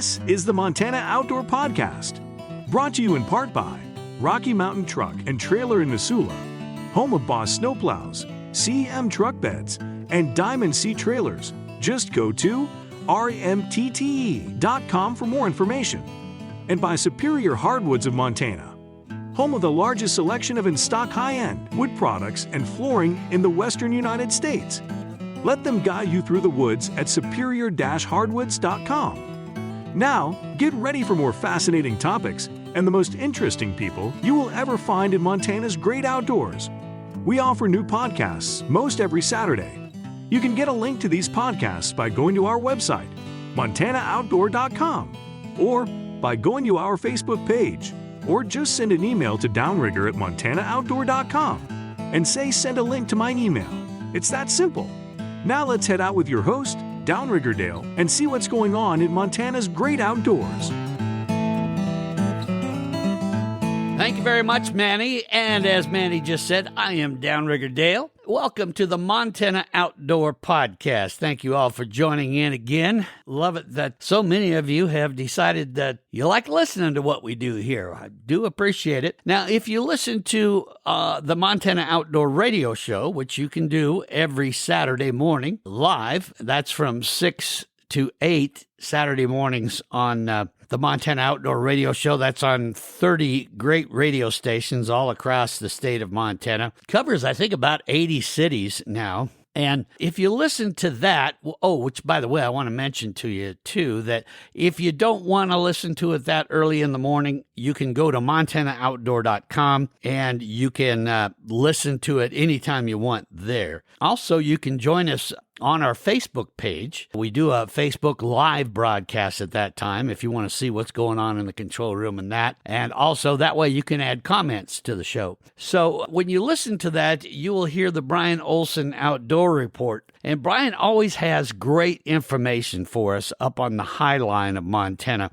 This is the Montana Outdoor Podcast, brought to you in part by Rocky Mountain Truck and Trailer in Missoula, home of Boss Snowplows, CM Truck Beds, and Diamond Sea Trailers. Just go to rmtte.com for more information. And by Superior Hardwoods of Montana, home of the largest selection of in-stock high-end wood products and flooring in the western United States. Let them guide you through the woods at superior-hardwoods.com. Now, get ready for more fascinating topics and the most interesting people you will ever find in Montana's great outdoors. We offer new podcasts most every Saturday. You can get a link to these podcasts by going to our website, montanooutdoor.com, or by going to our Facebook page, or just send an email to Downrigger at montanooutdoor.com and say send a link to my email. It's that simple. Now let's head out with your host, Downrigger Dale, and see what's going on in Montana's great outdoors. Thank you very much, Manny. And as Manny just said, I am Downrigger Dale. Welcome to the Montana Outdoor Podcast. Thank you all for joining in again. Love it that so many of you have decided that you like listening to what we do here. I do appreciate it. Now, if you listen to the Montana Outdoor Radio Show, which you can do every Saturday morning live, that's from 6 to 8 Saturday mornings on the Montana Outdoor Radio Show. That's on 30 great radio stations all across the state of Montana. Covers, I think, about 80 cities now. And if you listen to that, which, by the way, I want to mention to you, too, that if you don't want to listen to it that early in the morning, you can go to montanooutdoor.com and you can listen to it anytime you want there. Also, you can join us on our Facebook page. We do a Facebook live broadcast at that time if you want to see what's going on in the control room and that. And also that way you can add comments to the show. So when you listen to that, you will hear the Brian Olson Outdoor Report. And Brian always has great information for us up on the High Line of Montana.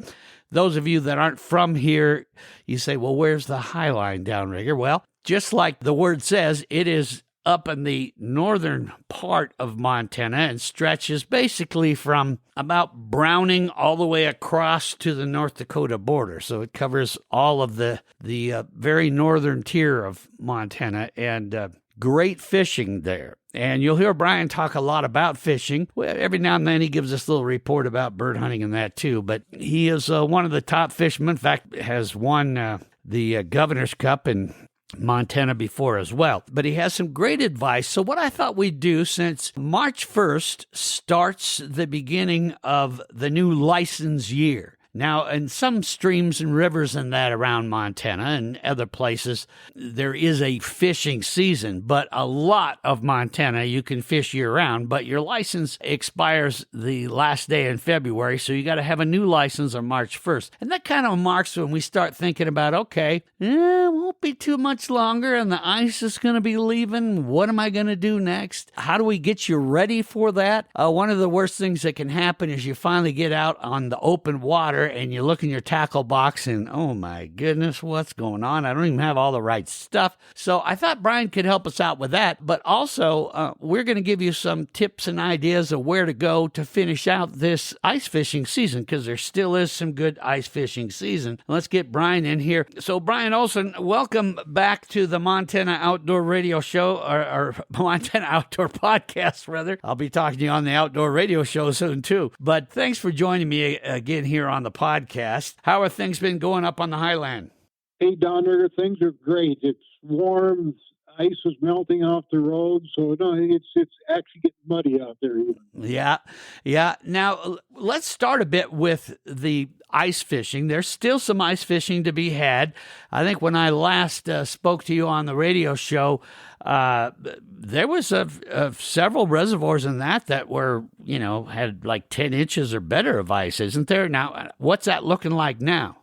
Those of you that aren't from here, you say, well, where's the High Line, Downrigger? Well, just like the word says, it is up in the northern part of Montana and stretches basically from about Browning all the way across to the North Dakota border. So it covers all of the very northern tier of Montana, and great fishing there. And you'll hear Brian talk a lot about fishing. Well, every now and then he gives us a little report about bird hunting and that too. But he is one of the top fishermen. In fact, has won the Governor's Cup in Montana before as well. But he has some great advice. So what I thought we'd do, since March 1st starts the beginning of the new license year. Now, in some streams and rivers and that around Montana and other places, there is a fishing season, but a lot of Montana you can fish year-round, but your license expires the last day in February, so you got to have a new license on March 1st. And that kind of marks when we start thinking about, okay, it won't be too much longer, and the ice is going to be leaving. What am I going to do next? How do we get you ready for that? One of the worst things that can happen is you finally get out on the open water and you look in your tackle box and, oh my goodness, what's going on? I don't even have all the right stuff. So I thought Brian could help us out with that. But also, we're going to give you some tips and ideas of where to go to finish out this ice fishing season, because there still is some good ice fishing season. Let's get Brian in here. So Brian Olson, welcome back to the Montana Outdoor Radio Show, or Montana Outdoor Podcast, rather. I'll be talking to you on the Outdoor Radio Show soon, too. But thanks for joining me again here on the podcast. How are things been going up on the Highland? Hey, Downrigger, things are great. It's warm. Ice is melting off the road, so no, it's actually getting muddy out there. Yeah. Now, let's start a bit with the ice fishing. There's still some ice fishing to be had. I think when I last spoke to you on the radio show, there was several reservoirs in that were, had like 10 inches or better of ice, isn't there? Now, what's that looking like now?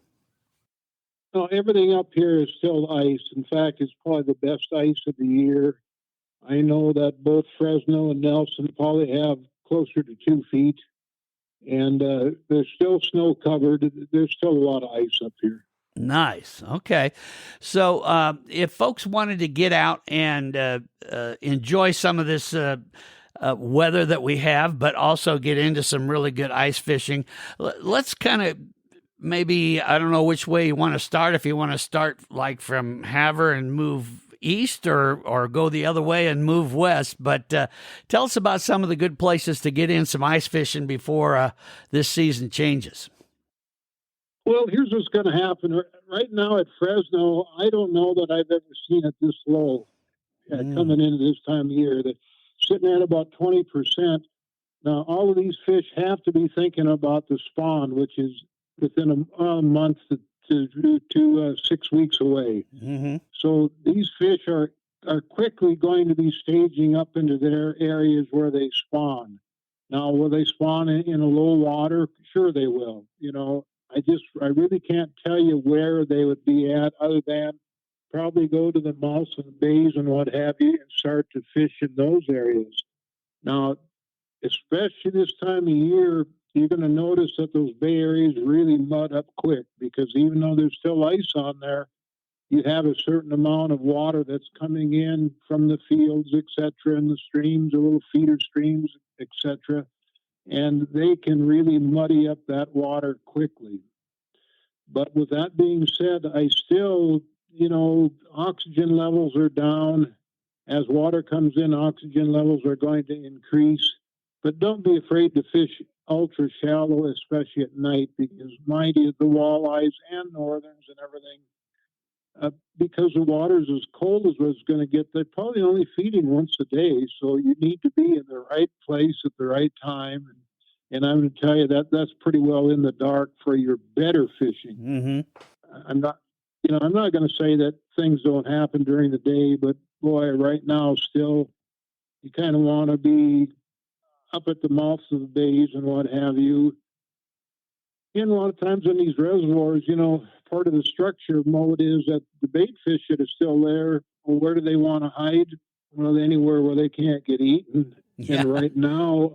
No, everything up here is still ice. In fact, it's probably the best ice of the year. I know that both Fresno and Nelson probably have closer to 2 feet, and there's still snow covered. There's still a lot of ice up here. Nice. Okay. So if folks wanted to get out and enjoy some of this weather that we have, but also get into some really good ice fishing. Let's kind of maybe, I don't know which way you want to start, if you want to start like from Havre and move east or go the other way and move west. But tell us about some of the good places to get in some ice fishing before this season changes. Well, here's what's going to happen. Right now at Fresno, I don't know that I've ever seen it this low coming into this time of year. That's sitting at about 20%. Now, all of these fish have to be thinking about the spawn, which is within a month to 6 weeks away. Mm-hmm. So these fish are quickly going to be staging up into their areas where they spawn. Now, will they spawn in a low water? Sure, they will. I really can't tell you where they would be at, other than probably go to the mouths of the bays and what have you and start to fish in those areas. Now, especially this time of year, you're going to notice that those bay areas really mud up quick, because even though there's still ice on there, you have a certain amount of water that's coming in from the fields, etc., and the streams, the little feeder streams, etc., and they can really muddy up that water quickly. But with that being said, I still, oxygen levels are down. As water comes in, oxygen levels are going to increase. But don't be afraid to fish ultra shallow, especially at night, because mind you, the walleyes and northerns and everything, because the water's as cold as it's going to get, they're probably only feeding once a day. So you need to be in the right place at the right time. And I'm going to tell you that's pretty well in the dark for your better fishing. Mm-hmm. I'm not going to say that things don't happen during the day, but boy, right now still, you kind of want to be up at the mouths of the bays and what have you. And a lot of times in these reservoirs, part of the structure mode is that the bait fish that are still there, well, where do they want to hide? Well, anywhere where they can't get eaten. Yeah. And right now,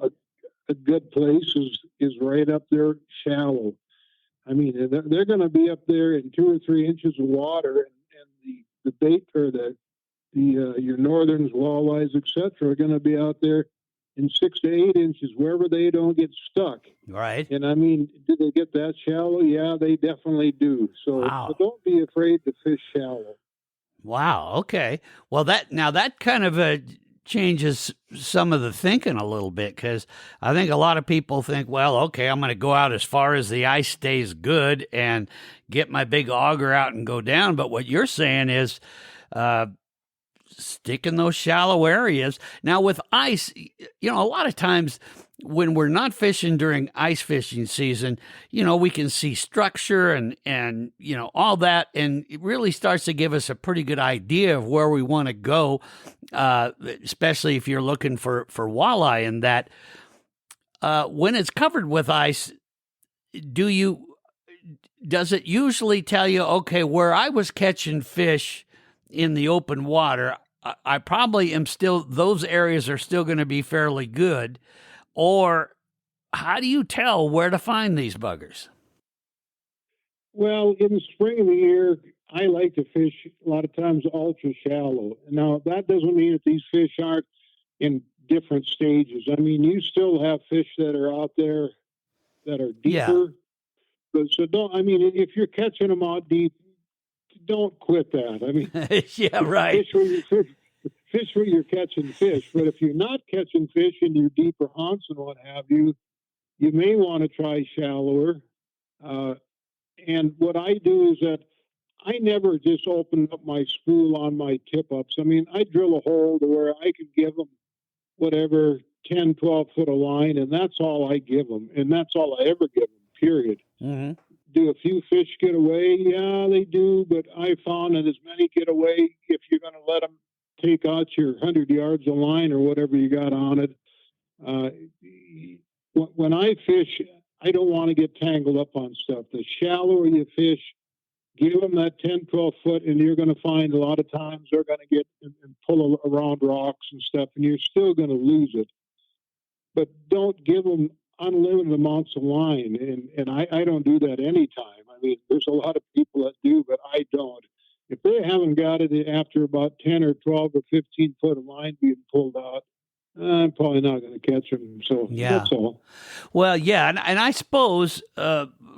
a good place is right up there shallow. I mean, they're going to be up there in 2 or 3 inches of water, and the bait or your northerns, walleyes, etc., are going to be out there in 6 to 8 inches, wherever they don't get stuck. Right. And I mean, do they get that shallow? Yeah, they definitely do. So, wow. So don't be afraid to fish shallow. Wow. Okay. Well, that kind of changes some of the thinking a little bit, because I think a lot of people think, well, okay, I'm going to go out as far as the ice stays good and get my big auger out and go down. But what you're saying is stick in those shallow areas. Now with ice, a lot of times when we're not fishing during ice fishing season, we can see structure and all that, and it really starts to give us a pretty good idea of where we want to go, especially if you're looking for walleye in that. When it's covered with ice, does it usually tell you, okay, where I was catching fish in the open water, I probably am still, those areas are still going to be fairly good? Or how do you tell where to find these buggers? Well, in the spring of the year, I like to fish a lot of times ultra shallow. Now, that doesn't mean that these fish aren't in different stages. I mean, you still have fish that are out there that are deeper. Yeah. So if you're catching them out deep, don't quit that. I mean, yeah, right. Fish where you're catching fish. But if you're not catching fish in your deeper haunts and what have you, you may want to try shallower. And what I do is that I never just open up my spool on my tip-ups. I mean, I drill a hole to where I can give them whatever 10, 12 foot of line, and that's all I give them. And that's all I ever give them, period. Mm-hmm. Do a few fish get away? Yeah, they do. But I found that as many get away, if you're going to let them take out your 100 yards of line or whatever you got on it. When I fish, I don't want to get tangled up on stuff. The shallower you fish, give them that 10, 12 foot, and you're going to find a lot of times they're going to get and pull around rocks and stuff, and you're still going to lose it. But don't give them unlimited amounts of line, and I don't do that anytime. I mean, there's a lot of people that do, but I don't. If they haven't got it after about 10 or 12 or 15 foot of line being pulled out, I'm probably not going to catch them. So Yeah. that's all. Well, yeah, and I suppose,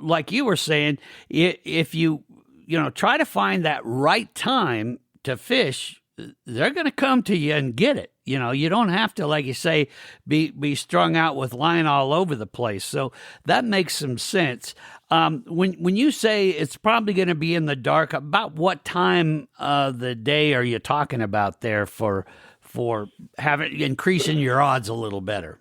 like you were saying, if you try to find that right time to fish, they're going to come to you and get it. You don't have to, like you say, be strung out with line all over the place. So that makes some sense. When you say it's probably going to be in the dark, about what time of the day are you talking about there for having increasing your odds a little better?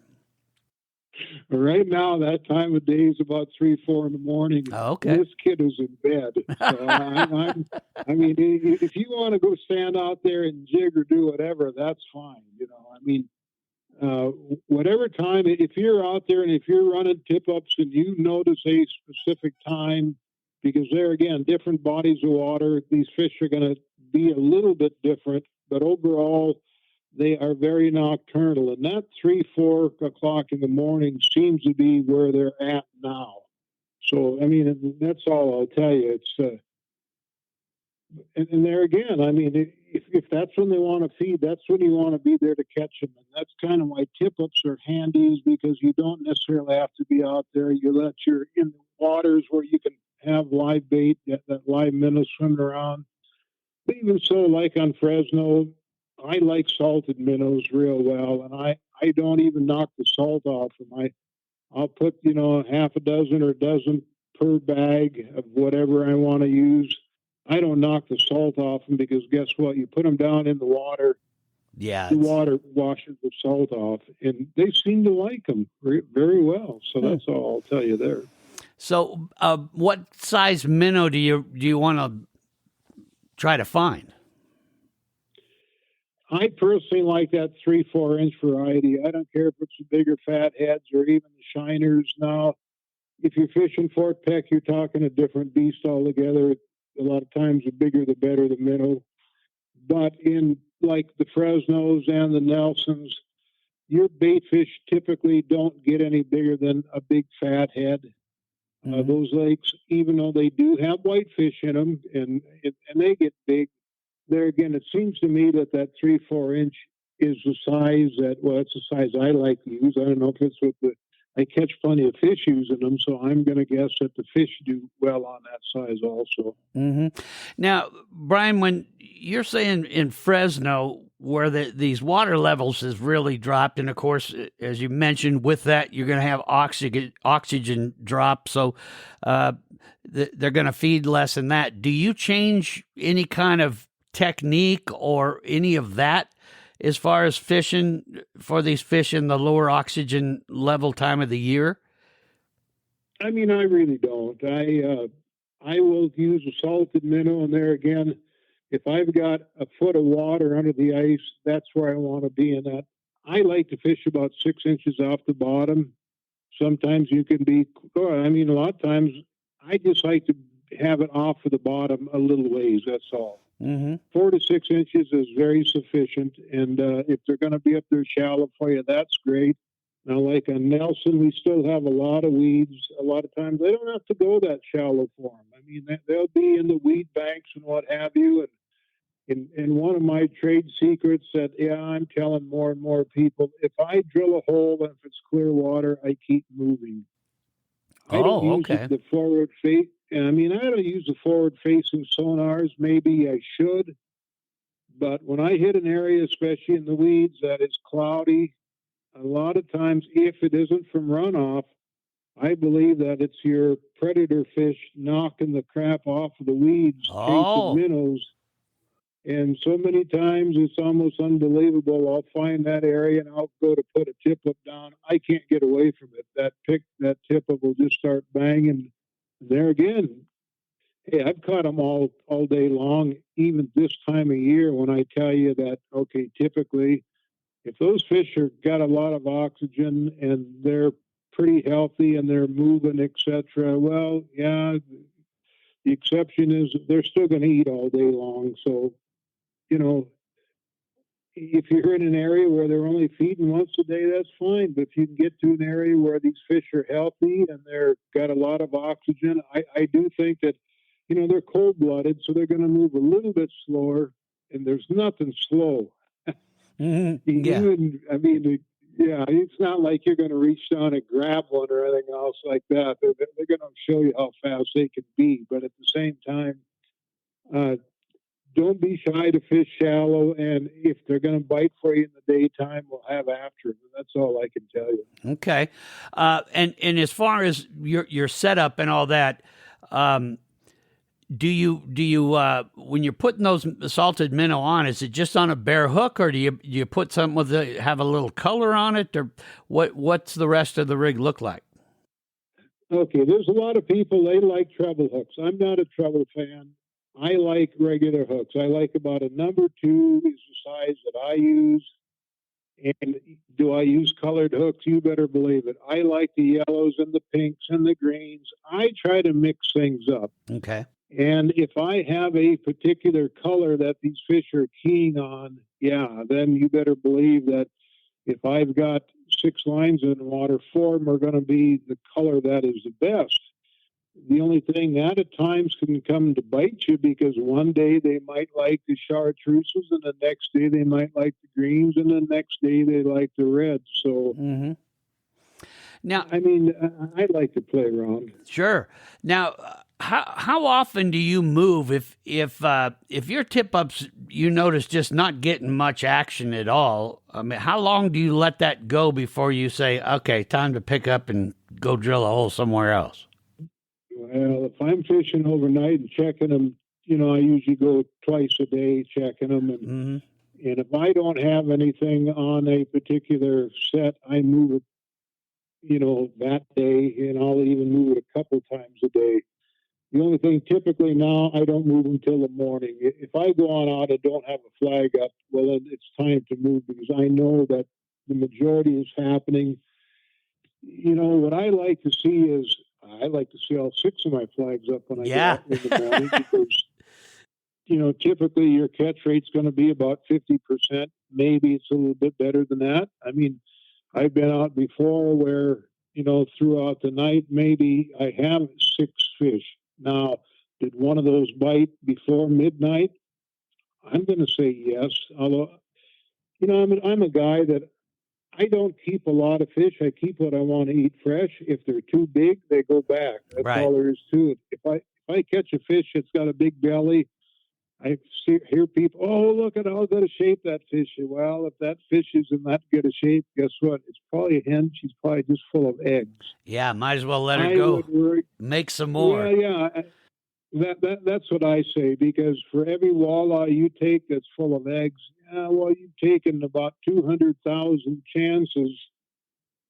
Right now, that time of day is about 3, 4 in the morning. Oh, okay. This kid is in bed. So I mean, if you want to go stand out there and jig or do whatever, that's fine. I mean, whatever time, if you're out there and if you're running tip ups and you notice a specific time, because there again, different bodies of water, these fish are going to be a little bit different, but overall, they are very nocturnal, and that 3, 4 o'clock in the morning seems to be where they're at now. So, I mean, that's all I'll tell you. It's and there again, I mean, if that's when they want to feed, that's when you want to be there to catch them, and that's kind of why tip-ups are handy, is because you don't necessarily have to be out there. You let your in the waters where you can have live bait, that live minnow swimming around. But even so, like on Fresno, I like salted minnows real well, and I don't even knock the salt off them. I'll put half a dozen or a dozen per bag of whatever I want to use. I don't knock the salt off them because guess what? You put them down in the water. Yeah, The water washes the salt off, and they seem to like them very well. So that's all I'll tell you there. So, what size minnow do you want to try to find? I personally like that 3, 4 inch variety. I don't care if it's the bigger fat heads or even the shiners. Now, if you're fishing Fort Peck, you're talking a different beast altogether. A lot of times, the bigger the better the minnow. But in like the Fresnos and the Nelsons, your bait fish typically don't get any bigger than a big fat head. Mm-hmm. Those lakes, even though they do have whitefish in them and they get big, there again, it seems to me that 3, 4 inch is the size it's the size I like to use. I don't know if it's I catch plenty of fish using them, so I'm going to guess that the fish do well on that size also. Mm-hmm. Now, Brian, when you're saying in Fresno where these water levels has really dropped, and of course, as you mentioned, with that you're going to have oxygen drop, so they're going to feed less than that. Do you change any kind of technique or any of that as far as fishing for these fish in the lower oxygen level time of the year? I mean, I really don't. I will use a salted minnow, and there again, if I've got a foot of water under the ice, that's where I want to be in that. I like to fish about 6 inches off the bottom. Sometimes you can be, I mean, a lot of times I just like to have it off of the bottom a little ways, that's all. Mm-hmm. 4 to 6 inches is very sufficient, and if they're going to be up there shallow for you, that's great. Now, like on Nelson, we still have a lot of weeds. A lot of times they don't have to go that shallow for them. I mean, they'll be in the weed banks and what have you. And one of my trade secrets that, I'm telling more and more people, if I drill a hole and if it's clear water, I keep moving. I don't use the forward face. I mean, I don't use the forward-facing sonars. Maybe I should. But when I hit an area, especially in the weeds, that is cloudy, a lot of times, if it isn't from runoff, I believe that it's your predator fish knocking the crap off of the weeds, chasing minnows. And so many times it's almost unbelievable. I'll find that area and I'll go to put a tip up down. I can't get away from it. That tip up will just start banging. There again, hey, I've caught them all day long, even this time of year when I tell you that, okay, typically, if those fish are got a lot of oxygen and they're pretty healthy and they're moving, etc., well, yeah, the exception is they're still going to eat all day long. So, if you're in an area where they're only feeding once a day, that's fine. But if you can get to an area where these fish are healthy and they're got a lot of oxygen, I do think that, they're cold-blooded, so they're going to move a little bit slower, and there's nothing slow Yeah. Even, I mean, yeah, it's not like you're going to reach down and grab one or anything else like that. They're going to show you how fast they can be, but at the same time, don't be shy to fish shallow. And if they're going to bite for you in the daytime, we'll have after them. That's all I can tell you. Okay. And as far as your setup and all that, do you when you're putting those salted minnow on, is it just on a bare hook, or do you put something have a little color on it, or what's the rest of the rig look like? Okay, there's a lot of people, they like treble hooks. I'm not a treble fan. I like regular hooks. I like about a number 2 is the size that I use. And do I use colored hooks? You better believe it. I like the yellows and the pinks and the greens. I try to mix things up. Okay. And if I have a particular color that these fish are keen on, yeah, then you better believe that if I've got 6 lines in the water, 4 of them are going to be the color that is the best. The only thing that at times can come to bite you, because one day they might like the chartreuses, and the next day they might like the greens, and the next day they like the reds. So, now, I mean, I like to play around. Sure. Now, how often do you move if your tip ups you notice just not getting much action at all? I mean, how long do you let that go before you say, okay, time to pick up and go drill a hole somewhere else? Well, if I'm fishing overnight and checking them, I usually go twice a day checking them. And if I don't have anything on a particular set, I move it, that day, and I'll even move it a couple times a day. The only thing, typically now, I don't move until the morning. If I go on out and don't have a flag up, well, then it's time to move, because I know that the majority is happening. What I like to see is, I like to see all 6 of my flags up when I get out in the morning, because, typically your catch rate's going to be about 50%. Maybe it's a little bit better than that. I mean, I've been out before where, throughout the night, maybe I have 6 fish. Now, did one of those bite before midnight? I'm going to say yes. Although, I'm a guy that I don't keep a lot of fish. I keep what I want to eat fresh. If they're too big, they go back. That's right. all there is to it. If I catch a fish that's got a big belly, I hear people, oh, look at how good a shape that fish is. Well, if that fish is in that good a shape, guess what? It's probably a hen. She's probably just full of eggs. Yeah, might as well let her go. Make some more. Yeah. That's what I say, because for every walleye you take that's full of eggs, you've taken about 200,000 chances,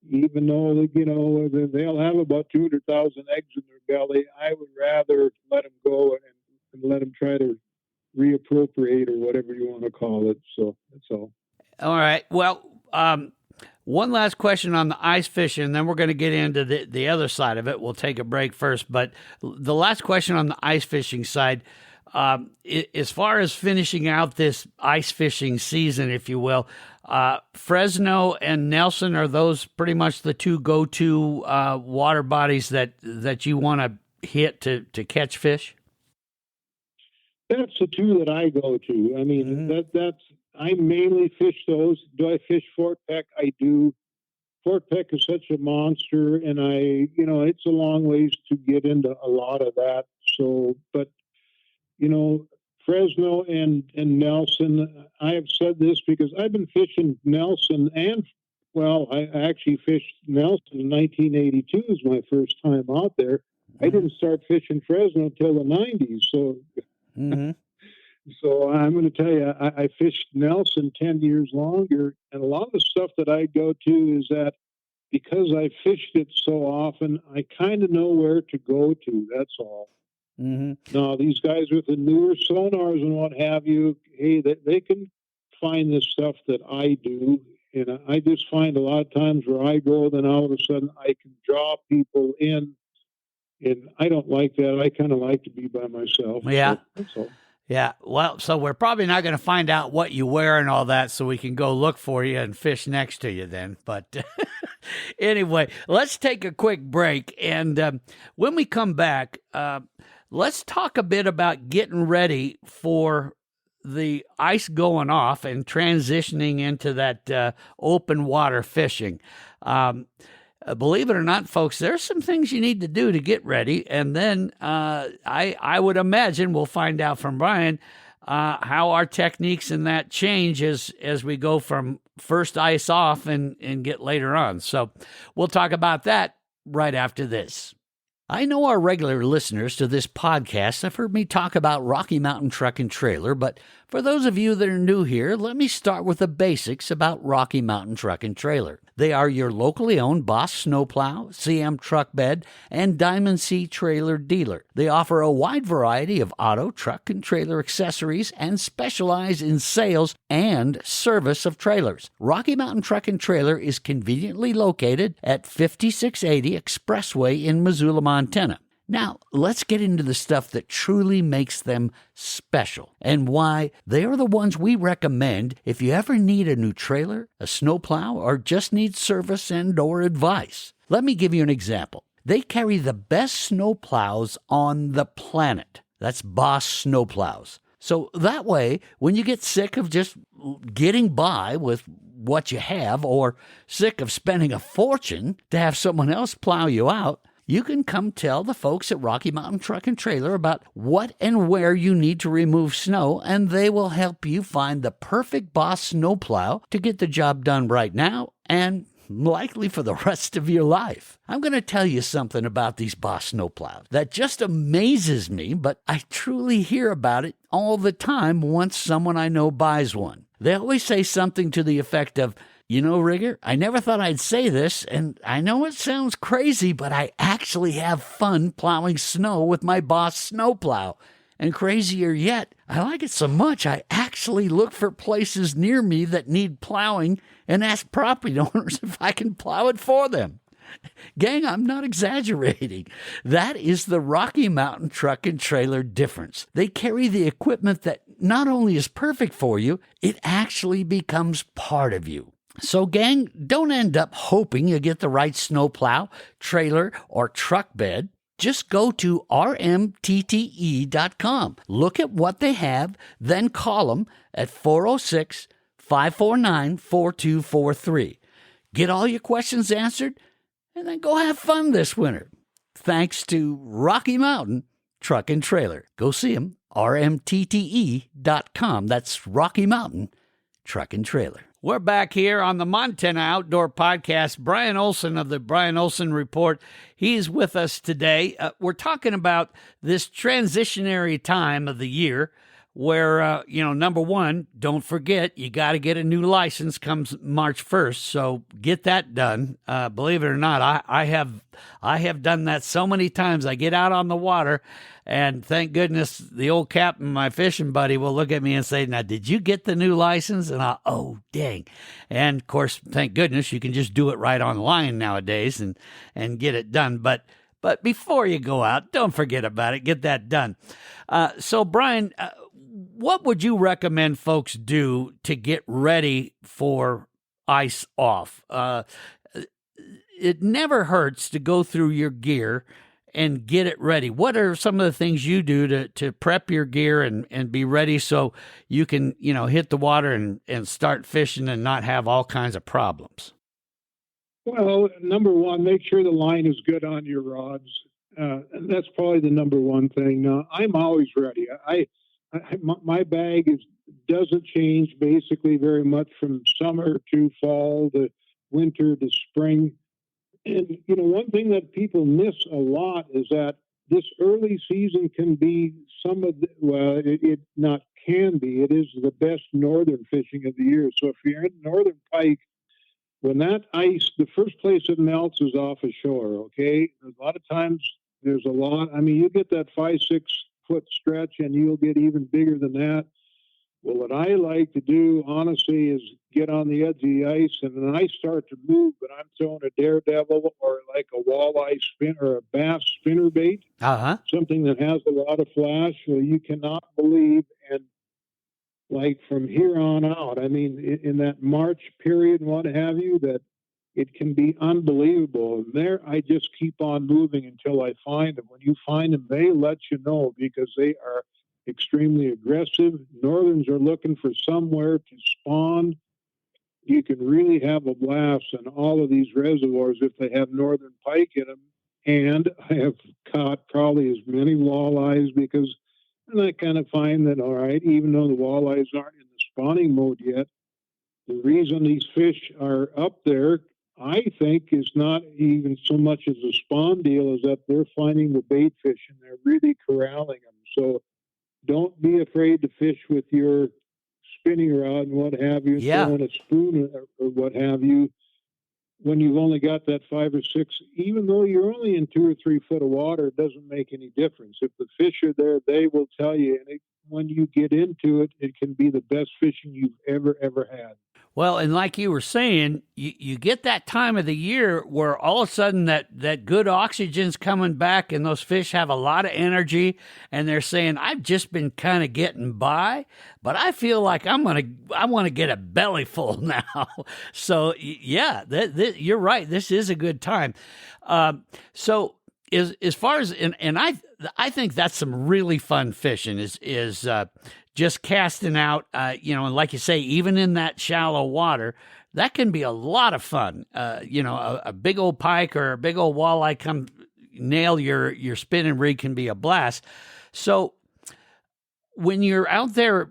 even though, they'll have about 200,000 eggs in their belly. I would rather let them go and let them try to reappropriate, or whatever you want to call it. So that's all. All right. Well, one last question on the ice fishing, and then we're going to get into the other side of it. We'll take a break first. But the last question on the ice fishing side, as far as finishing out this ice fishing season, if you will, Fresno and Nelson, are those pretty much the 2 go-to water bodies that you want to hit to catch fish? That's the 2 that I go to. I mean, I mainly fish those. Do I fish Fort Peck? I do. Fort Peck is such a monster, and it's a long ways to get into a lot of that. So, but, Fresno and Nelson, I have said this because I've been fishing Nelson I actually fished Nelson in 1982 is my first time out there. I didn't start fishing Fresno until the 90s. So, So I'm going to tell you, I fished Nelson 10 years longer, and a lot of the stuff that I go to is that because I fished it so often, I kind of know where to go to. That's all. Now, these guys with the newer sonars and what have you, hey, they can find this stuff that I do. And I just find a lot of times where I go, then all of a sudden I can draw people in. And I don't like that. I kind of like to be by myself. Yeah. So that's all. Yeah. Well, so we're probably not going to find out what you wear and all that, so we can go look for you and fish next to you then. But anyway, let's take a quick break. And when we come back, let's talk a bit about getting ready for the ice going off and transitioning into that open water fishing. Believe it or not, folks, there's some things you need to do to get ready. And then I would imagine we'll find out from Brian how our techniques in that change as we go from first ice off and get later on. So we'll talk about that right after this. I know our regular listeners to this podcast have heard me talk about Rocky Mountain Truck and Trailer, but for those of you that are new here, let me start with the basics about Rocky Mountain Truck and Trailer. They are your locally owned Boss Snowplow, CM Truck Bed, and Diamond Sea Trailer dealer. They offer a wide variety of auto, truck, and trailer accessories and specialize in sales and service of trailers. Rocky Mountain Truck and Trailer is conveniently located at 5680 Expressway in Missoula, Montana. Now, let's get into the stuff that truly makes them special and why they are the ones we recommend if you ever need a new trailer, a snowplow, or just need service and or advice. Let me give you an example. They carry the best snowplows on the planet. That's Boss Snowplows. So that way, when you get sick of just getting by with what you have or sick of spending a fortune to have someone else plow you out, you can come tell the folks at Rocky Mountain Truck and Trailer about what and where you need to remove snow, and they will help you find the perfect Boss snowplow to get the job done right now and likely for the rest of your life. I'm going to tell you something about these Boss snowplows that just amazes me, but I truly hear about it all the time once someone I know buys one. They always say something to the effect of, "You know, Rigger, I never thought I'd say this, and I know it sounds crazy, but I actually have fun plowing snow with my Boss snowplow. And crazier yet, I like it so much I actually look for places near me that need plowing and ask property owners if I can plow it for them." Gang, I'm not exaggerating. That is the Rocky Mountain Truck and Trailer difference. They carry the equipment that not only is perfect for you, it actually becomes part of you. So, gang, don't end up hoping you get the right snowplow, trailer, or truck bed. Just go to rmtte.com. Look at what they have, then call them at 406-549-4243. Get all your questions answered, and then go have fun this winter. Thanks to Rocky Mountain Truck and Trailer. Go see them, rmtte.com. That's Rocky Mountain Truck and Trailer. We're back here on the Montana Outdoor Podcast. Brian Olson of the Brian Olson Report, he's with us today. We're talking about this transitionary time of the year where, number one, don't forget, you got to get a new license comes March 1st, so get that done. Believe it or not, I have done that so many times. I get out on the water, and thank goodness the old captain, my fishing buddy, will look at me and say, "Now, did you get the new license?" And oh, dang. And, of course, thank goodness you can just do it right online nowadays and get it done. But before you go out, don't forget about it. Get that done. So, Brian, what would you recommend folks do to get ready for ice off? It never hurts to go through your gear and get it ready. What are some of the things you do to prep your gear and be ready so you can, hit the water and start fishing and not have all kinds of problems? Well, number one, make sure the line is good on your rods. And that's probably the number one thing. Now, I'm always ready. My bag doesn't change basically very much from summer to fall to winter to spring. And, one thing that people miss a lot is that this early season can be it is the best northern fishing of the year. So if you're in northern Pike, when that ice, the first place it melts is off ashore, okay? A lot of times you get that 5-6 foot stretch and you'll get even bigger than that. Well, what I like to do, honestly, is get on the edge of the ice, and then I start to move, but I'm throwing a daredevil or like a walleye spin or a bass spinner bait, something that has a lot of flash. So you cannot believe, and like from here on out, in that March period and what have you, that it can be unbelievable. And there, I just keep on moving until I find them. When you find them, they let you know because they are extremely aggressive. Northerns are looking for somewhere to spawn. You can really have a blast in all of these reservoirs if they have northern pike in them. And I have caught probably as many walleyes because I kind of find that, all right, even though the walleyes aren't in the spawning mode yet, the reason these fish are up there, I think, is not even so much as a spawn deal, is that they're finding the bait fish and they're really corralling them. So don't be afraid to fish with your spinning rod and what have you, throwing a spoon or what have you. When you've only got that 5 or 6, even though you're only in 2 or 3 foot of water, it doesn't make any difference. If the fish are there, they will tell you. And when you get into it, it can be the best fishing you've ever had. Well, and like you were saying, you get that time of the year where all of a sudden that good oxygen's coming back and those fish have a lot of energy and they're saying, I've just been kind of getting by, but I feel like I want to get a belly full now. So yeah, you're right. This is a good time. So as far as, and I think that's some really fun fishing is just casting out, and like you say, even in that shallow water, that can be a lot of fun. A big old pike or a big old walleye come nail your spinning rig can be a blast. So when you're out there,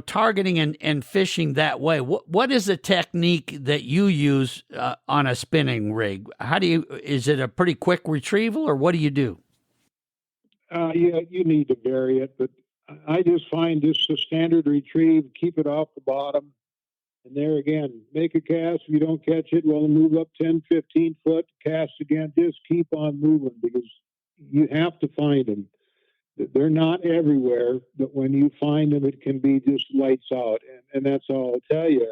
targeting and fishing that way, what is the technique that you use on a spinning rig? Is it a pretty quick retrieval or what do you do? Yeah, you need to vary it, but I just find just a standard retrieve, keep it off the bottom, and there again, make a cast. If you don't catch it, well, move up 10, 15 foot, cast again, just keep on moving because you have to find them. They're not everywhere, but when you find them, it can be just lights out, and that's all I'll tell you.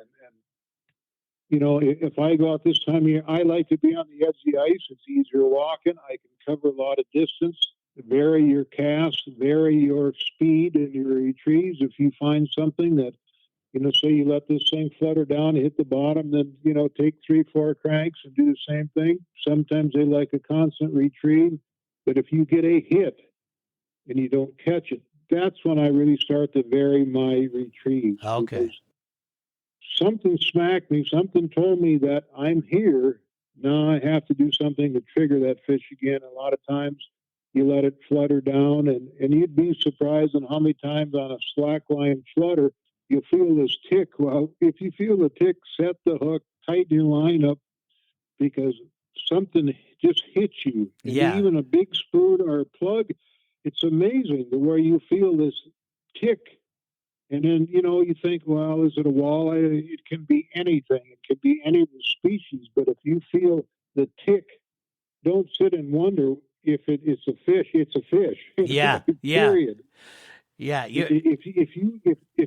And if I go out this time of year, I like to be on the edge of the ice. It's easier walking. I can cover a lot of distance. Vary your cast, vary your speed and your retrieves. If you find something that, say you let this thing flutter down, hit the bottom, then, take 3, 4 cranks and do the same thing. Sometimes they like a constant retrieve, but if you get a hit and you don't catch it, that's when I really start to vary my retrieves. Okay. Something smacked me, something told me that I'm here. Now I have to do something to trigger that fish again. A lot of times, you let it flutter down, and you'd be surprised on how many times on a slack line flutter, you'll feel this tick. Well, if you feel the tick, set the hook, tighten your line up, because something just hits you. Yeah. And even a big spoon or a plug, it's amazing the way you feel this tick. And then, you think, well, is it a walleye? It can be anything. It could be any of the species. But if you feel the tick, don't sit and wonder if it's a fish. It's a fish. Yeah. Period. Yeah. If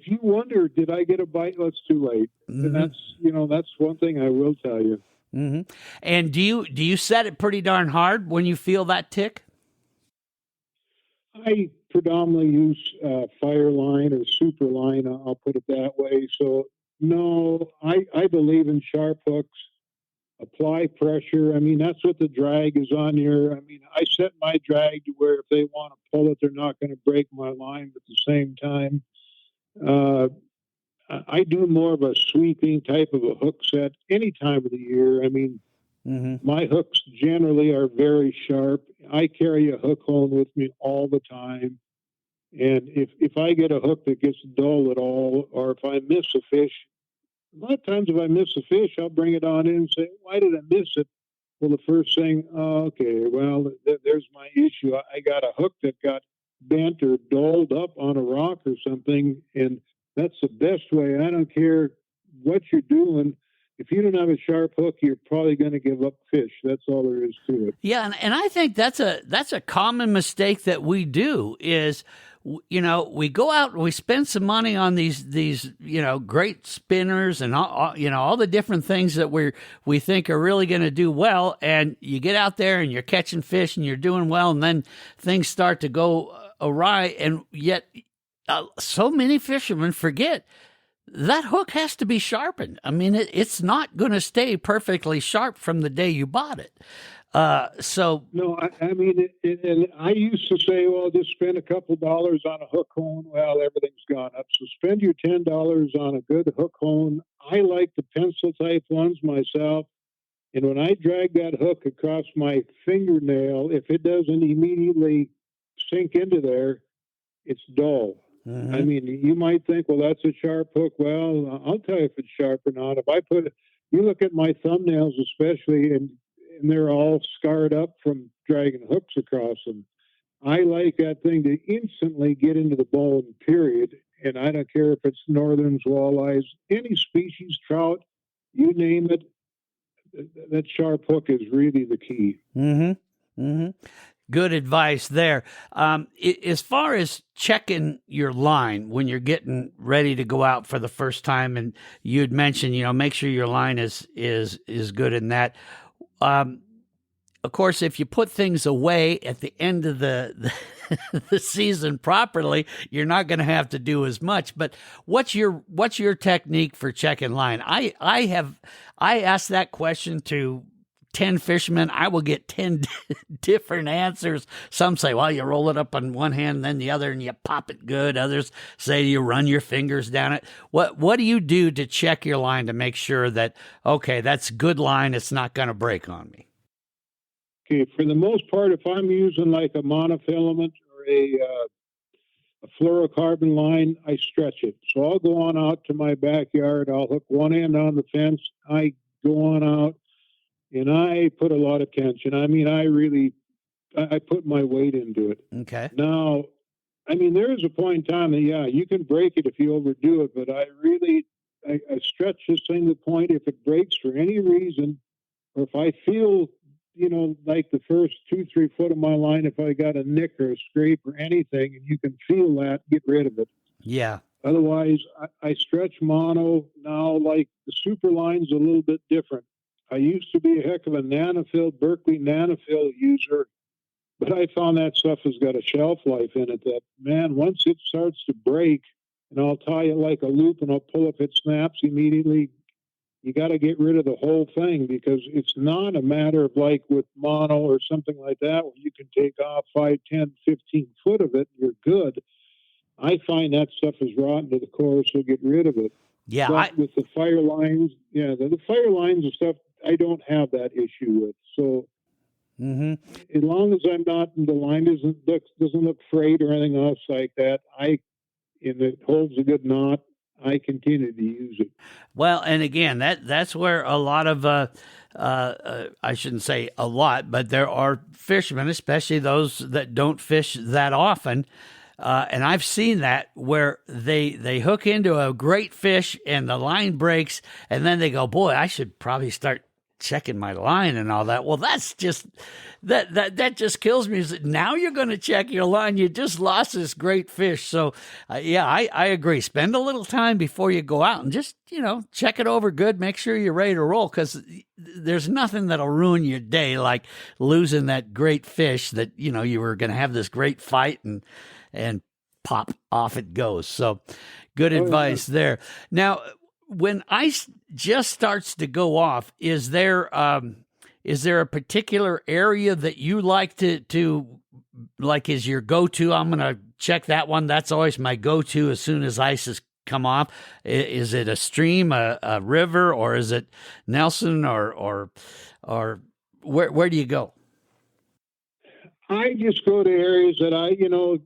you wonder, did I get a bite? Well, it's too late. Mm-hmm. And that's one thing I will tell you. Mm-hmm. And do you set it pretty darn hard when you feel that tick? I predominantly use fire line or super line. I'll put it that way. So no, I believe in sharp hooks. Apply pressure. I mean, that's what the drag is on here. I mean, I set my drag to where if they want to pull it, they're not going to break my line. But at the same time, I do more of a sweeping type of a hook set any time of the year. I mean, my hooks generally are very sharp. I carry a hook hole with me all the time. And if I get a hook that gets dull at all, or if I miss a fish, a lot of times if I miss a fish, I'll bring it on in and say, why did I miss it? Well, the first thing, there's my issue. I got a hook that got bent or dulled up on a rock or something, and that's the best way. I don't care what you're doing. If you don't have a sharp hook, you're probably going to give up fish. That's all there is to it. Yeah, and I think that's a common mistake that we do is, we go out and we spend some money on these great spinners and all the different things that we think are really going to do well, and you get out there and you're catching fish and you're doing well, and then things start to go awry, and yet so many fishermen forget that hook has to be sharpened. I mean, it's not going to stay perfectly sharp from the day you bought it. So No, I mean, and I used to say, well, just spend a couple dollars on a hook hone. Well, everything's gone up. So spend your $10 on a good hook hone. I like the pencil type ones myself. And when I drag that hook across my fingernail, if it doesn't immediately sink into there, it's dull. mhm. I mean, you might think, well, that's a sharp hook. Well, I'll tell you if it's sharp or not. If I you look at my thumbnails especially, and they're all scarred up from dragging hooks across them. I like that thing to instantly get into the bone, period. And I don't care if it's northerns, walleyes, any species, trout, you name it. That sharp hook is really the key. Mm-hmm. Mm-hmm. Good advice there. As far as checking your line when you're getting ready to go out for the first time, and you'd mentioned, make sure your line is good in that. Of course, if you put things away at the end of the season properly, you're not going to have to do as much. But what's your technique for checking line? I asked that question to 10 fishermen. I will get 10 different answers. Some say, well, you roll it up on one hand, then the other, and you pop it good. Others say you run your fingers down it. What do you do to check your line to make sure that, okay, that's good line, it's not going to break on me? Okay, for the most part, if I'm using like a monofilament or a fluorocarbon line, I stretch it. So I'll go on out to my backyard. I'll hook one end on the fence. I go on out, and I put a lot of tension. I mean, I put my weight into it. Okay. Now, I mean, there is a point in time that, yeah, you can break it if you overdo it, but I stretch this thing to the point if it breaks for any reason, or if I feel, like the first 2-3 foot of my line, if I got a nick or a scrape or anything, and you can feel that, get rid of it. Yeah. Otherwise, I stretch mono. Now, like the super line's a little bit different. I used to be a heck of a Berkeley nanofill user, but I found that stuff has got a shelf life in it that, man, once it starts to break, and I'll tie it like a loop and I'll pull if it snaps immediately, you got to get rid of the whole thing, because it's not a matter of like with mono or something like that where you can take off 5, 10, 15 foot of it and you're good. I find that stuff is rotten to the core, so get rid of it. Yeah. But with the fire lines, the fire lines and stuff, I don't have that issue with. So as long as I'm not, the line doesn't look frayed or anything else like that, and it holds a good knot, I continue to use it. Well, and again, that's where a lot of I shouldn't say a lot, but there are fishermen, especially those that don't fish that often, and I've seen that where they hook into a great fish and the line breaks, and then they go, boy, I should probably start checking my line and all that. Well, that's just that just kills me. Now you're going to check your line. You just lost this great fish. So I agree. Spend a little time before you go out and just, check it over good. Make sure you're ready to roll, because there's nothing that'll ruin your day like losing that great fish that, you were going to have this great fight and pop, off it goes. So good advice there. Now, when ice just starts to go off, is there a particular area that you like to like is your go-to? I'm going to check that one. That's always my go-to as soon as ice has come off. Is it a stream, a river, or is it Nelson, or where do you go? I just go to areas that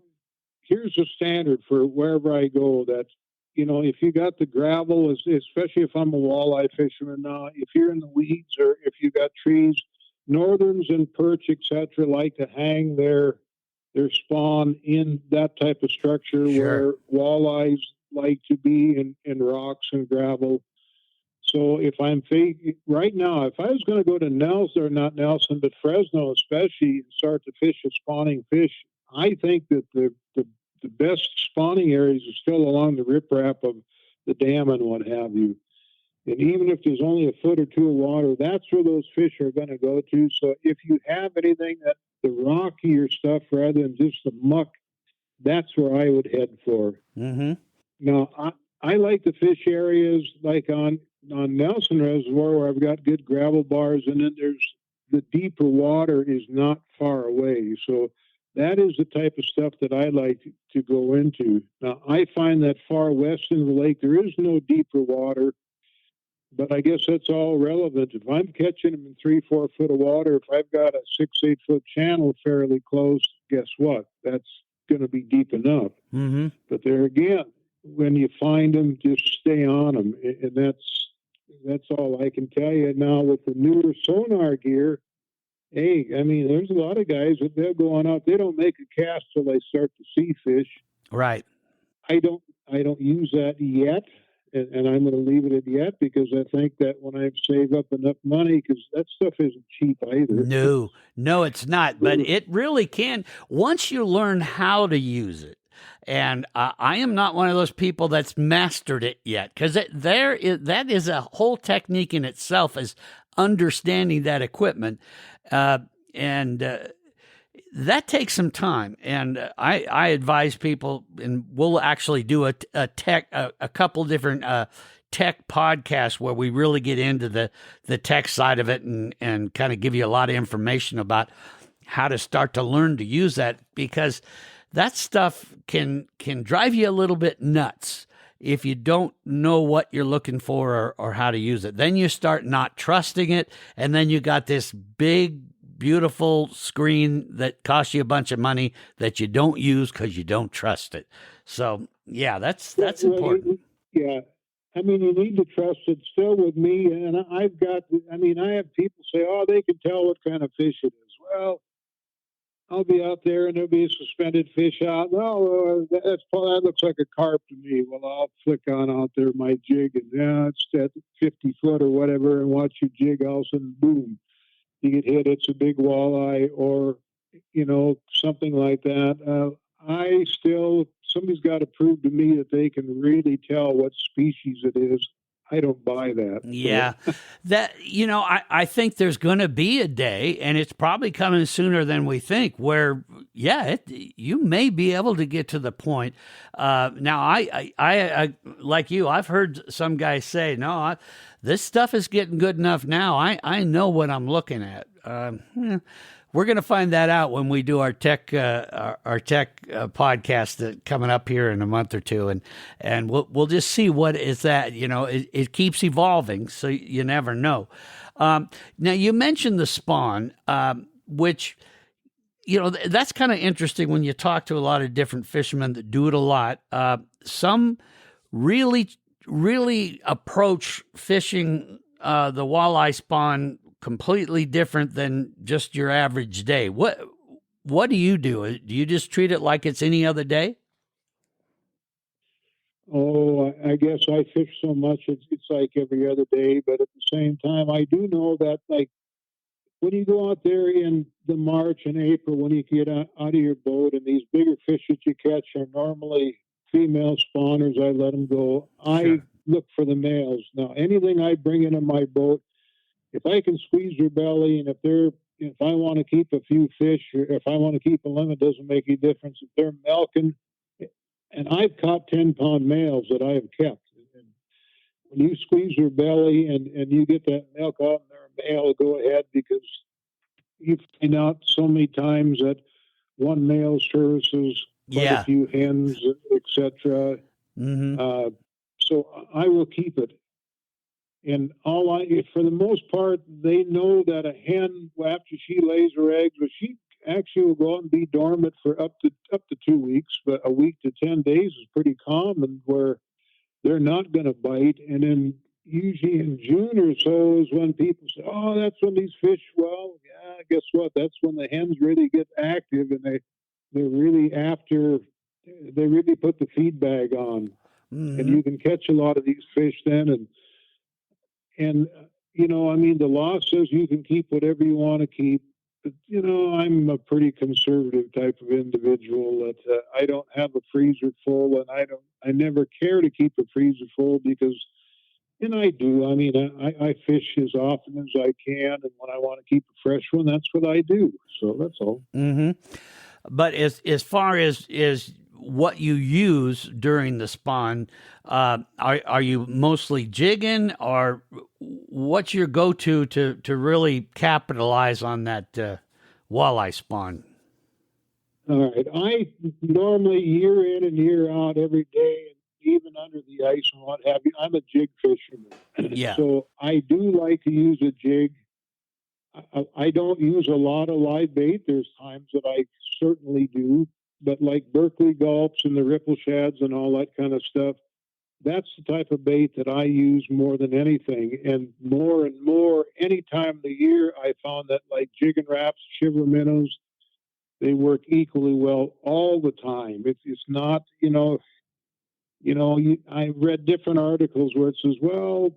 here's the standard for wherever I go. That if you got the gravel, especially if I'm a walleye fisherman now, if you're in the weeds or if you got trees, northerns and perch, etc., like to hang their spawn in that type of structure. Sure. Where walleyes like to be in rocks and gravel. So if I'm right now, if I was going to go to Nelson, or not Nelson, but Fresno especially, and start to fish a spawning fish, I think that the best spawning areas are still along the riprap of the dam and what have you. And even if there's only a foot or two of water, that's where those fish are going to go to. So if you have anything that the rockier stuff rather than just the muck, that's where I would head for. Mm-hmm. Now, I like to fish areas like on Nelson Reservoir where I've got good gravel bars, and then there's the deeper water is not far away. So that is the type of stuff that I like to go into. Now, I find that far west in the lake, there is no deeper water, but I guess that's all relevant. If I'm catching them in 3-4 foot of water, if I've got a 6-8 foot channel fairly close, guess what? That's going to be deep enough. Mm-hmm. But there again, when you find them, just stay on them. And that's all I can tell you. Now, with the newer sonar gear, hey, I mean, there's a lot of guys that they're going out. They don't make a cast till they start to see fish. Right. I don't use that yet, and I'm going to leave it at yet because I think that when I save up enough money, because that stuff isn't cheap either. No, it's not. But it really can once you learn how to use it. And I am not one of those people that's mastered it yet, because that is a whole technique in itself, is understanding that equipment, and that takes some time. And I advise people, and we'll actually do a couple different tech podcasts where we really get into the tech side of it and kind of give you a lot of information about how to start to learn to use that, because that stuff can drive you a little bit nuts if you don't know what you're looking for or how to use it. Then you start not trusting it, and then you got this big, beautiful screen that costs you a bunch of money that you don't use because you don't trust it. So, yeah, that's important. Yeah. I mean, you need to trust it still with me. And I have people say, oh, they can tell what kind of fish it is. Well, I'll be out there and there'll be a suspended fish out. No, that looks like a carp to me. Well, I'll flick on out there my jig, and it's at 50 foot or whatever, and watch you jig. All of a sudden, boom, you get hit. It's a big walleye or, something like that. Somebody's got to prove to me that they can really tell what species it is. I don't buy that. Yeah. I think there's going to be a day, and it's probably coming sooner than we think, where, you may be able to get to the point. Now, I like you, I've heard some guys say, no, this stuff is getting good enough now. I know what I'm looking at. We're going to find that out when we do our tech podcast coming up here in a month or two, and we'll just see what is that. It keeps evolving, so you never know. Now you mentioned the spawn, which that's kind of interesting when you talk to a lot of different fishermen that do it a lot. Some really approach fishing the walleye spawn completely different than just your average day. What do you do? Do you just treat it like it's any other day? Oh, I guess I fish so much it's like every other day. But at the same time, I do know that, like, when you go out there in the March and April, when you get out of your boat, and these bigger fish that you catch are normally female spawners, I let them go. Sure. I look for the males. Now, anything I bring into my boat, if I can squeeze their belly, and if I want to keep a few fish, or if I want to keep a limit, doesn't make any difference. If they're milking, and I've caught 10-pound males that I have kept. And when you squeeze their belly and you get that milk out and they're a male, go ahead, because you find out so many times that one male services quite a few hens, etc. Mm-hmm. So I will keep it. And for the most part, they know that a hen, after she lays her eggs, she actually will go out and be dormant for up to 2 weeks, but a week to 10 days is pretty common where they're not going to bite. And then usually in June or so is when people say, "Oh, that's when these fish." Well, yeah, guess what? That's when the hens really get active, and they're really after. They really put the feed bag on, and you can catch a lot of these fish then. And the law says you can keep whatever you want to keep. But, I'm a pretty conservative type of individual that I don't have a freezer full, and I never care to keep a freezer full because, and I do. I mean, I fish as often as I can, and when I want to keep a fresh one, that's what I do. So that's all. Mm-hmm. But as far as what you use during the spawn, are you mostly jigging, or what's your go-to to really capitalize on that walleye spawn? All right. I normally year in and year out every day, even under the ice and what have you, I'm a jig fisherman. Yeah. So I do like to use a jig. I don't use a lot of live bait. There's times that I certainly do, but like Berkeley gulps and the ripple shads and all that kind of stuff, that's the type of bait that I use more than anything. And more, any time of the year, I found that like jigging wraps, shiver minnows, they work equally well all the time. It's not, I read different articles where it says, well,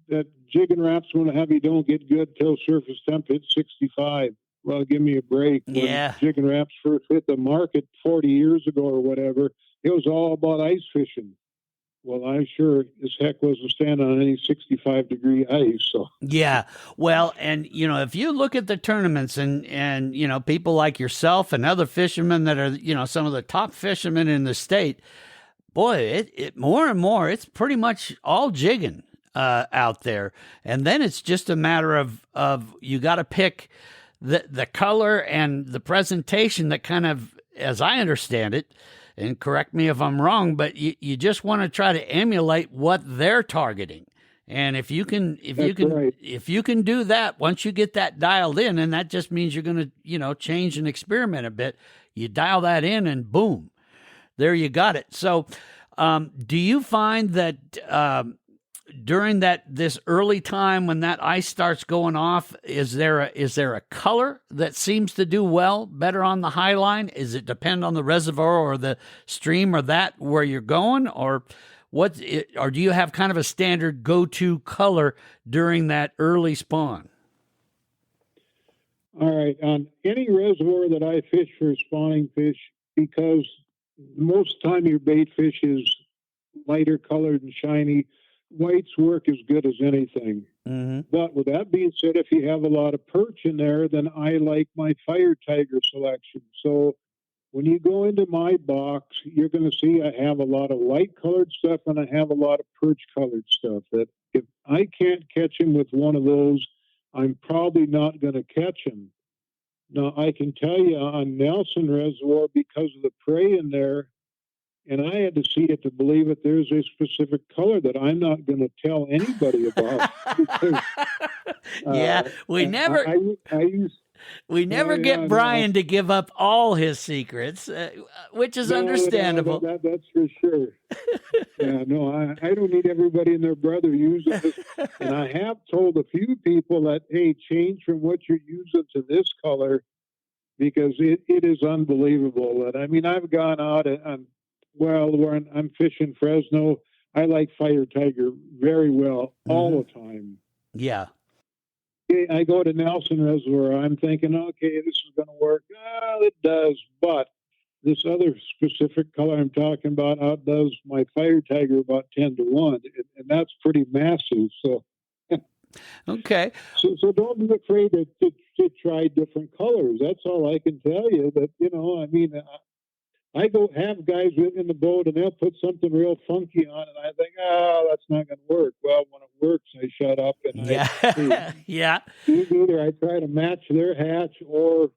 that jigging wraps won't have you don't get good till surface temp hits 65. Well, give me a break. Yeah. When jigging wraps first hit the market 40 years ago or whatever, it was all about ice fishing. Well, I'm sure as heck wasn't standing on any 65-degree ice. So yeah, well, and if you look at the tournaments and people like yourself and other fishermen that are some of the top fishermen in the state, boy, it more and more it's pretty much all jigging out there, and then it's just a matter of you got to pick the color and the presentation that kind of, as I understand it. And correct me if I'm wrong, but you just want to try to emulate what they're targeting. And if you can do that, once you get that dialed in, and that just means you're going to, change and experiment a bit, you dial that in and boom, there you got it. So, do you find that, during this early time when that ice starts going off, is there a color that seems to do better on the high line? Is it depend on the reservoir or the stream or that where you're going, or or do you have kind of a standard go-to color during that early spawn? All right, on any reservoir that I fish for spawning fish, because most of the time your bait fish is lighter colored and shiny, whites work as good as anything. Mm-hmm. But with that being said, if you have a lot of perch in there, then I like my fire tiger selection. So when you go into my box, you're going to see I have a lot of light colored stuff and I have a lot of perch colored stuff. That if I can't catch him with one of those, I'm probably not going to catch him. Now, I can tell you on Nelson Reservoir, because of the prey in there, and I had to see it to believe it, there's a specific color that I'm not going to tell anybody about. Because, yeah, we never get Brian to give up all his secrets, which is understandable. That's for sure. I don't need everybody and their brother using this. And I have told a few people that, hey, change from what you're using to this color, because it is unbelievable. And I mean, I've gone out and when I'm fishing Fresno, I like fire tiger very well all the time. Yeah. I go to Nelson Reservoir. I'm thinking, okay, this is going to work. Well, it does, but this other specific color I'm talking about outdoes my fire tiger about 10 to 1, and that's pretty massive. So, okay. So don't be afraid to try different colors. That's all I can tell you. But I go have guys in the boat and they'll put something real funky on, and I think, that's not going to work. Well, when it works, I shut up and yeah. Either I try to match their hatch or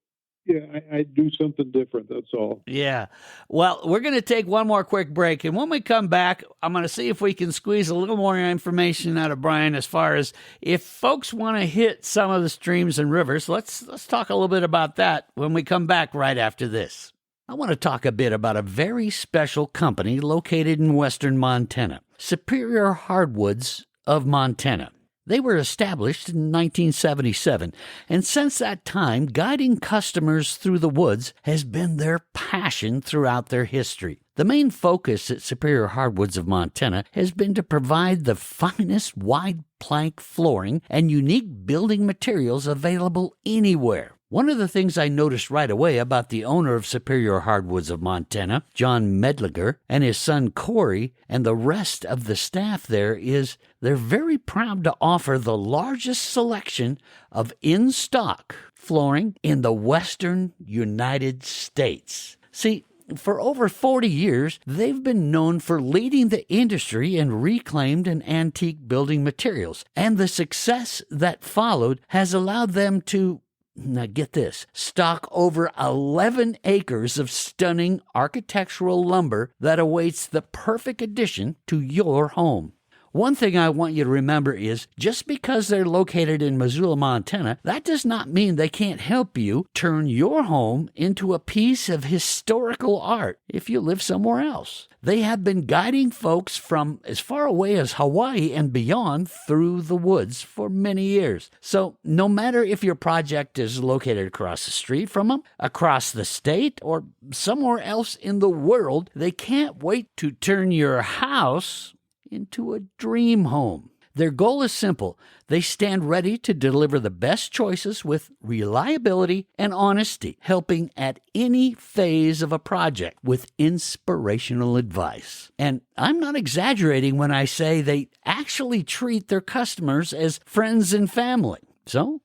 I do something different. That's all. Yeah. Well, we're going to take one more quick break, and when we come back, I'm going to see if we can squeeze a little more information out of Brian as far as if folks want to hit some of the streams and rivers. Let's talk a little bit about that when we come back right after this. I want to talk a bit about a very special company located in western Montana, Superior Hardwoods of Montana. They were established in 1977, and since that time, guiding customers through the woods has been their passion throughout their history. The main focus at Superior Hardwoods of Montana has been to provide the finest wide plank flooring and unique building materials available anywhere. One of the things I noticed right away about the owner of Superior Hardwoods of Montana, John Medliger, and his son Corey, and the rest of the staff there is they're very proud to offer the largest selection of in-stock flooring in the western United States. See, For over 40 years, they've been known for leading the industry in reclaimed and antique building materials, and the success that followed has allowed them to, now get this, stock over 11 acres of stunning architectural lumber that awaits the perfect addition to your home. One thing I want you to remember is just because they're located in Missoula, Montana, that does not mean they can't help you turn your home into a piece of historical art if you live somewhere else. They have been guiding folks from as far away as Hawaii and beyond through the woods for many years. So no matter if your project is located across the street from them, across the state, or somewhere else in the world, they can't wait to turn your house into a dream home. Their goal is simple. They stand ready to deliver the best choices with reliability and honesty, helping at any phase of a project with inspirational advice. And I'm not exaggerating when I say they actually treat their customers as friends and family. So,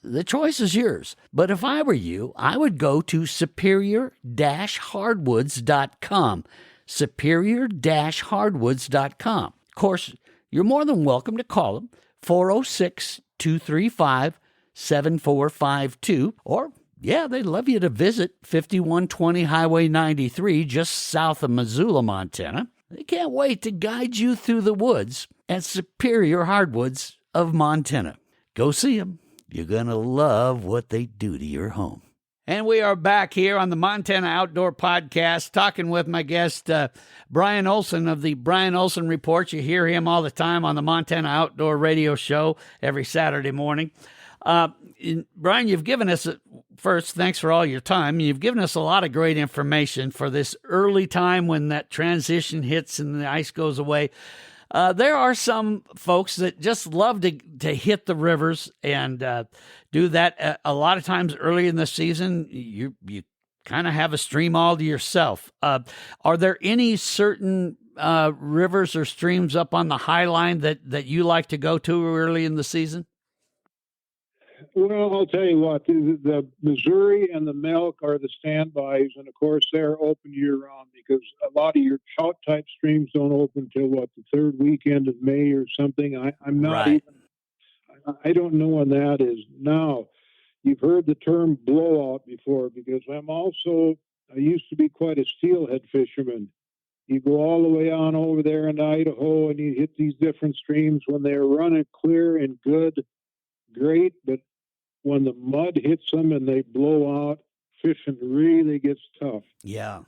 the choice is yours. But if I were you, I would go to superior-hardwoods.com. superior-hardwoods.com. Of course, you're more than welcome to call them, 406-235-7452, or, they'd love you to visit 5120 Highway 93 just south of Missoula, Montana. They can't wait to guide you through the woods at Superior Hardwoods of Montana. Go see them. You're going to love what they do to your home. And we are back here on the Montana Outdoor Podcast talking with my guest, Brian Olson of the Brian Olson Report. You hear him all the time on the Montana Outdoor Radio Show every Saturday morning. Brian, you've given us, first, thanks for all your time. You've given us a lot of great information for this early time when that transition hits and the ice goes away. There are some folks that just love to hit the rivers and do that. A lot of times early in the season, you kind of have a stream all to yourself. Are there any certain rivers or streams up on the High Line that you like to go to early in the season? Well, I'll tell you what, the Missouri and the Milk are the standbys, and of course they're open year-round because a lot of your trout-type streams don't open till, the third weekend of May or something. I'm not right. I don't know when that is. Now, you've heard the term blowout before because I used to be quite a steelhead fisherman. You go all the way on over there in Idaho and you hit these different streams when they're running clear and good, great, but when the mud hits them and they blow out, fishing really gets tough. Yeah.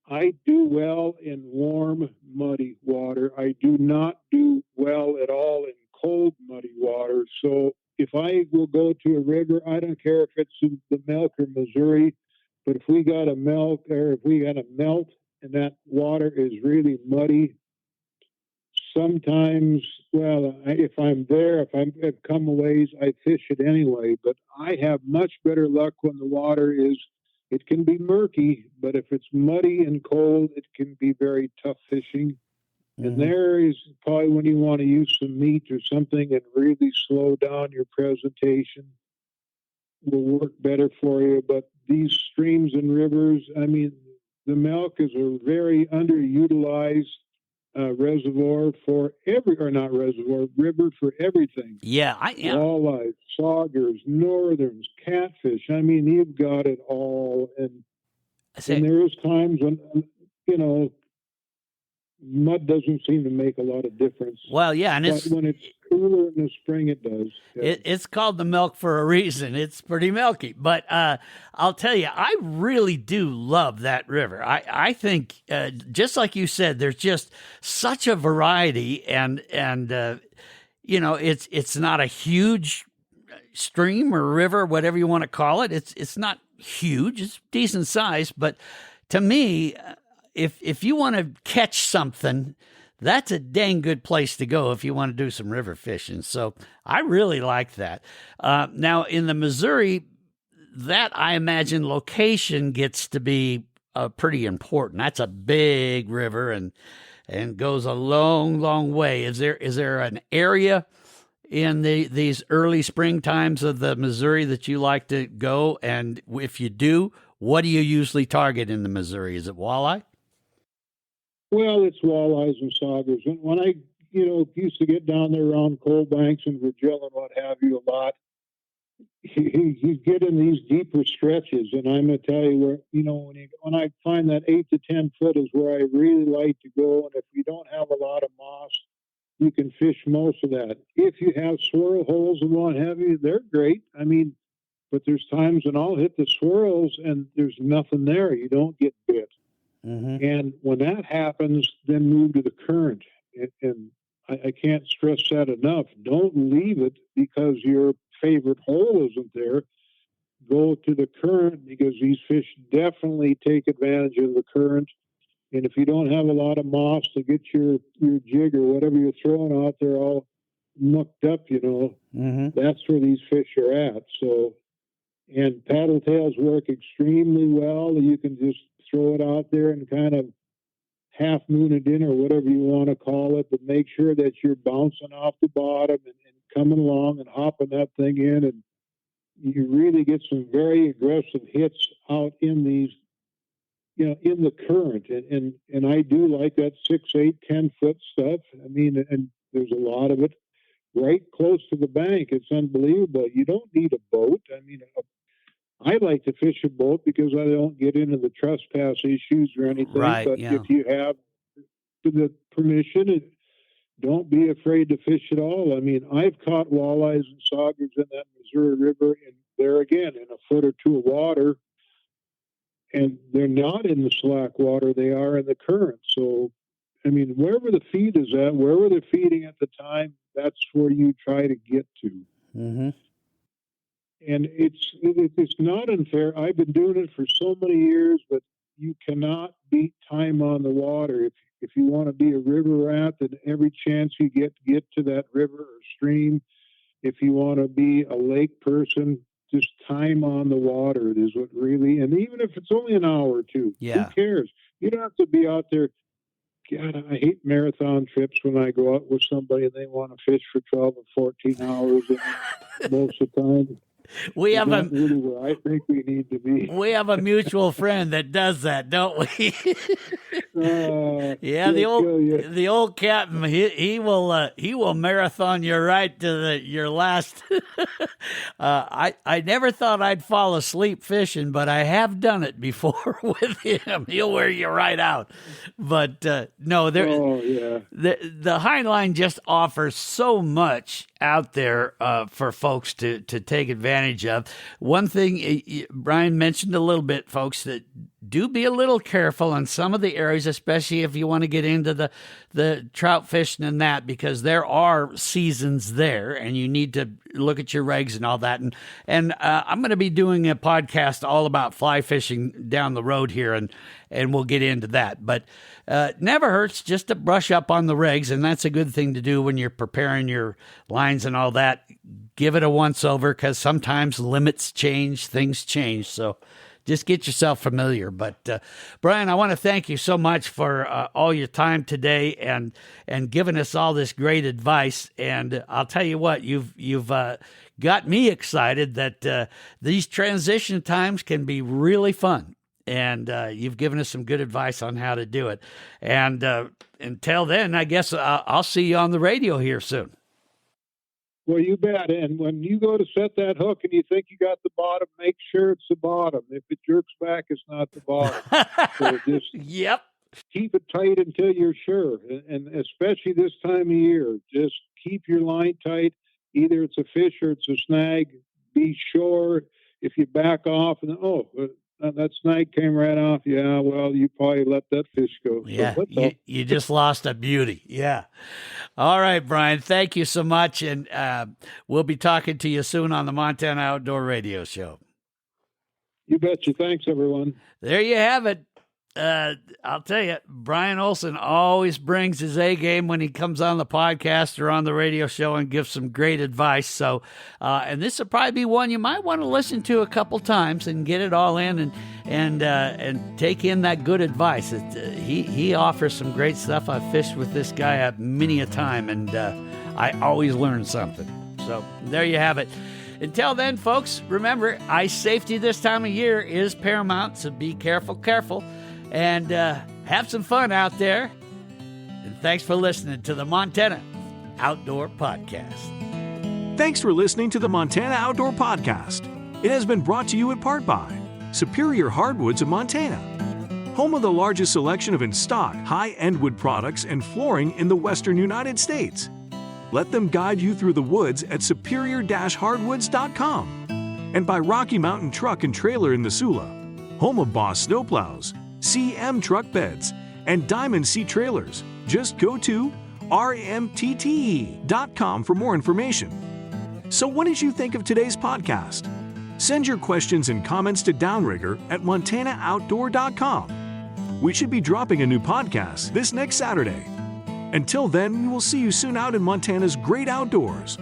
I do well in warm, muddy water. I do not do well at all in cold, muddy water. So if I will go to a river, I don't care if it's in the Milk or Missouri, but if we got a melt and that water is really muddy, sometimes, if I'm there, if I've come a ways, I fish it anyway. But I have much better luck when the water it can be murky, but if it's muddy and cold, it can be very tough fishing. Mm-hmm. And there is probably when you want to use some meat or something and really slow down your presentation will work better for you. But these streams and rivers, the Milk is a very underutilized river for everything. Yeah, Walleye, saugers, northerns, catfish. You've got it all. And there's times when, mud doesn't seem to make a lot of difference. Well, yeah, and when it's cooler in the spring, it does. Yeah. It's called the Milk for a reason. It's pretty milky. But I'll tell you, I really do love that river. I think, just like you said, there's just such a variety, and it's not a huge stream or river, whatever you want to call it. It's not huge. It's decent size, but to me, if you want to catch something, that's a dang good place to go if you want to do some river fishing. So I really like that. Now, in the Missouri, that I imagine location gets to be pretty important. That's a big river and goes a long, long way. Is there an area in these early spring times of the Missouri that you like to go? And if you do, what do you usually target in the Missouri? Is it walleye? Well, it's walleyes and saugers. And when I, used to get down there around Cold Banks and Virgil and what have you a lot, you get in these deeper stretches, and I'm going to tell you where, when I find that 8 to 10 foot is where I really like to go. And if you don't have a lot of moss, you can fish most of that. If you have swirl holes and what have you, they're great. I mean, but there's times when I'll hit the swirls and there's nothing there. You don't get bit. Mm-hmm. And when that happens, then move to the current. And I can't stress that enough. Don't leave it because your favorite hole isn't there. Go to the current, because these fish definitely take advantage of the current. And if you don't have a lot of moss to get your jig or whatever you're throwing out there all mucked up, Mm-hmm. that's where these fish are at. So, and paddle tails work extremely well. You can just throw it out there and kind of half moon it in, or whatever you want to call it, but make sure that you're bouncing off the bottom and coming along and hopping that thing in, and you really get some very aggressive hits out in these, in the current. And I do like that 6, 8, 10 foot stuff. I mean, and there's a lot of it right close to the bank. It's unbelievable. You don't need a boat. I mean, I like to fish a boat because I don't get into the trespass issues or anything. Right, but yeah. if you have the permission, don't be afraid to fish at all. I mean, I've caught walleyes and saugers in that Missouri River, and there again, in a foot or two of water, and they're not in the slack water, they are in the current. So, I mean, wherever the feed is at, wherever they're feeding at the time, that's where you try to get to. Mm-hmm. And it's not unfair. I've been doing it for so many years, but you cannot beat time on the water. If you want to be a river rat, then every chance you get to that river or stream. If you want to be a lake person, just time on the water. It is what really, and even if it's only an hour or two, Yeah. who cares? You don't have to be out there. God, I hate marathon trips when I go out with somebody and they want to fish for 12 or 14 hours and most of the time. We have not really where I think we need to be. We have a mutual friend that does that, don't we? Yeah, the old captain. He will marathon you right to your last. I never thought I'd fall asleep fishing, but I have done it before with him. He'll wear you right out. But no, the High Line just offers so much out there for folks to take advantage of. One thing Brian mentioned a little bit, folks, that do be a little careful in some of the areas, especially if you want to get into the trout fishing and that, because there are seasons there and you need to look at your regs and all that. And I'm going to be doing a podcast all about fly fishing down the road here, and we'll get into that. But never hurts just to brush up on the regs, and that's a good thing to do when you're preparing your lines and all that. Give it a once over, because sometimes limits change, things change. So just get yourself familiar. But Brian, I want to thank you so much for all your time today and giving us all this great advice. And I'll tell you what, you've got me excited that these transition times can be really fun. And you've given us some good advice on how to do it. And until then, I guess I'll see you on the radio here soon. Well, you bet. And when you go to set that hook and you think you got the bottom, make sure it's the bottom. If it jerks back, it's not the bottom. So just keep it tight until you're sure. And especially this time of year, just keep your line tight. Either it's a fish or it's a snag. Be sure if you back off and, that snag came right off. Yeah, well, you probably let that fish go. Yeah, so you just lost a beauty. Yeah. All right, Brian, thank you so much. And we'll be talking to you soon on the Montana Outdoor Radio Show. You betcha. Thanks, everyone. There you have it. I'll tell you, Brian Olson always brings his A game when he comes on the podcast or on the radio show and gives some great advice. So, and this will probably be one you might want to listen to a couple times and get it all in and take in that good advice. He offers some great stuff. I've fished with this guy many a time, and I always learn something. So there you have it. Until then, folks, remember, ice safety this time of year is paramount, so be careful, and have some fun out there. And thanks for listening to the Montana Outdoor Podcast. Thanks for listening to the Montana Outdoor Podcast. It has been brought to you in part by Superior Hardwoods of Montana, home of the largest selection of in-stock high-end wood products and flooring in the western United States. Let them guide you through the woods at superior-hardwoods.com. And by Rocky Mountain Truck and Trailer in Missoula, home of Boss Snowplows, CM Truck Beds, and Diamond Sea Trailers. Just go to rmtte.com for more information. So what did you think of today's podcast? Send your questions and comments to Downrigger at montanooutdoor.com. We should be dropping a new podcast this next Saturday. Until then, we'll see you soon out in Montana's great outdoors.